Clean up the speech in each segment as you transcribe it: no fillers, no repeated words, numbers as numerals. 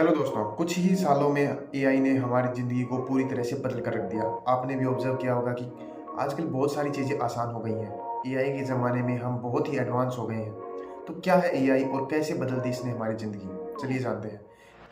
Hello दोस्तों, कुछ ही सालों में एआई ने हमारी ज़िंदगी को पूरी तरह से बदल कर रख दिया। आपने भी ऑब्ज़र्व किया होगा कि आजकल बहुत सारी चीज़ें आसान हो गई हैं। एआई के ज़माने में हम बहुत ही एडवांस हो गए हैं। तो क्या है एआई और कैसे बदल दी इसने हमारी ज़िंदगी? चलिए जानते हैं।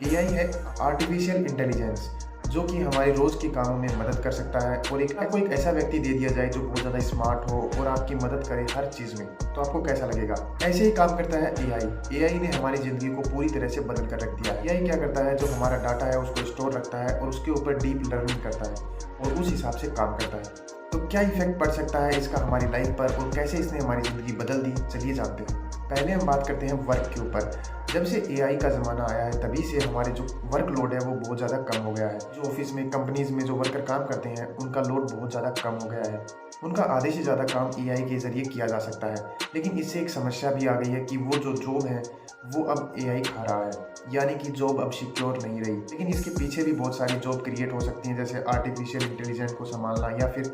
एआई है आर्टिफ़िशियल इंटेलिजेंस, जो कि हमारे रोज़ के कामों में मदद कर सकता है। और आपको एक ऐसा व्यक्ति दे दिया जाए जो बहुत ज़्यादा स्मार्ट हो और आपकी मदद करे हर चीज़ में, तो आपको कैसा लगेगा? ऐसे ही काम करता है एआई। एआई ने हमारी ज़िंदगी को पूरी तरह से बदल कर रख दिया। एआई क्या करता है, जो हमारा डाटा है उसको स्टोर रखता है और उसके ऊपर डीप लर्निंग करता है और उस हिसाब से काम करता है। तो क्या इफेक्ट पड़ सकता है इसका हमारी लाइफ पर और कैसे इसने हमारी ज़िंदगी बदल दी, चलिए जानते हैं। पहले हम बात करते हैं वर्क के ऊपर। जब से एआई का ज़माना आया है तभी से हमारे जो वर्कलोड है वो बहुत ज़्यादा कम हो गया है। जो ऑफिस में, कंपनीज़ में जो वर्कर काम करते हैं उनका लोड बहुत ज़्यादा कम हो गया है। उनका आधे से ज़्यादा काम एआई के ज़रिए किया जा सकता है। लेकिन इससे एक समस्या भी आ गई है कि वो जो जॉब है वो अब एआई खा रहा है, यानी कि जॉब अब सिक्योर नहीं रही। लेकिन इसके पीछे भी बहुत सारी जॉब क्रिएट हो सकती हैं, जैसे आर्टिफिशियल इंटेलिजेंस को संभालना या फिर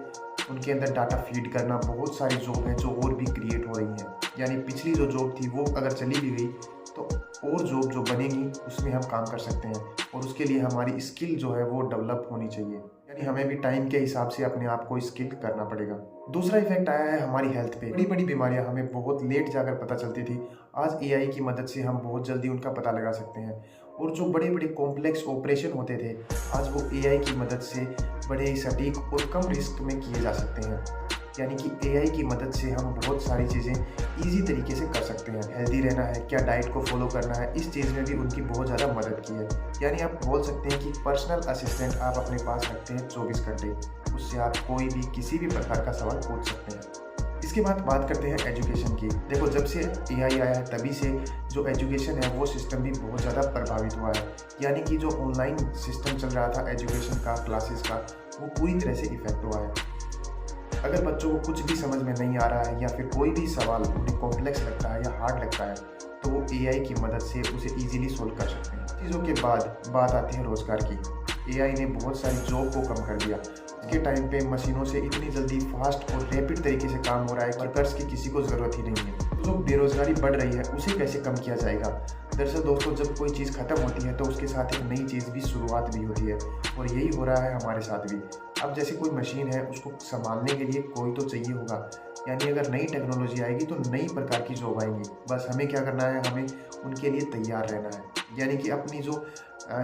उनके अंदर डाटा फीड करना। बहुत सारी जॉब हैं जो और भी क्रिएट हो रही हैं। यानी पिछली जो जॉब थी वो अगर चली भी गई तो और जॉब जो बनेगी उसमें हम काम कर सकते हैं और उसके लिए हमारी स्किल जो है वो डेवलप होनी चाहिए। यानी हमें भी टाइम के हिसाब से अपने आप को स्किल करना पड़ेगा। दूसरा इफेक्ट आया है हमारी हेल्थ पे। बड़ी बड़ी बीमारियां हमें बहुत लेट जाकर पता चलती थी, आज एआई की मदद से हम बहुत जल्दी उनका पता लगा सकते हैं। और जो बड़े बड़े कॉम्प्लेक्स ऑपरेशन होते थे, आज वो एआई की मदद से बड़े ही सटीक और कम रिस्क में किए जा सकते हैं। यानी कि एआई की मदद से हम बहुत सारी चीज़ें ईजी तरीके से कर सकते हैं। हेल्दी रहना है, क्या डाइट को फॉलो करना है, इस चीज़ में भी उनकी बहुत ज़्यादा मदद की है। यानी आप बोल सकते हैं कि पर्सनल असिस्टेंट आप अपने पास रखते हैं 24 घंटे। उससे आप कोई भी किसी भी प्रकार का सवाल पूछ सकते हैं। इसके बाद बात करते हैं एजुकेशन की। देखो, जब से एआई आया है तभी से जो एजुकेशन है वो सिस्टम भी बहुत ज़्यादा प्रभावित हुआ है। यानी कि जो ऑनलाइन सिस्टम चल रहा था एजुकेशन का, क्लासेस का, वो पूरी तरह से इफेक्ट हुआ है। अगर बच्चों को कुछ भी समझ में नहीं आ रहा है या फिर कोई भी सवाल उन्हें कॉम्प्लेक्स लगता है या हार्ड लगता है, तो वो एआई की मदद से उसे इजीली सोल्व कर सकते हैं। चीज़ों के बाद बात आती है रोज़गार की। एआई ने बहुत सारी जॉब को कम कर दिया। आज के टाइम पे मशीनों से इतनी जल्दी, फास्ट और रैपिड तरीके से काम हो रहा है, वर्कर्स की किसी को ज़रूरत ही नहीं है। जो बेरोज़गारी बढ़ रही है उसे कैसे कम किया जाएगा? दरअसल दोस्तों, जब कोई चीज़ ख़त्म होती है तो उसके साथ एक नई चीज़ भी शुरुआत भी होती है, और यही हो रहा है हमारे साथ भी। अब जैसे कोई मशीन है, उसको संभालने के लिए कोई तो चाहिए होगा। यानी अगर नई टेक्नोलॉजी आएगी तो नई प्रकार की जॉब आएंगी। बस हमें क्या करना है, हमें उनके लिए तैयार रहना है। यानी कि अपनी जो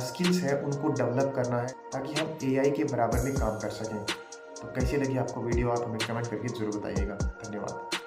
स्किल्स है उनको डेवलप करना है ताकि हम एआई के बराबर में काम कर सकें। तो कैसी लगी आपको वीडियो, आप हमें कमेंट करके ज़रूर बताइएगा। धन्यवाद।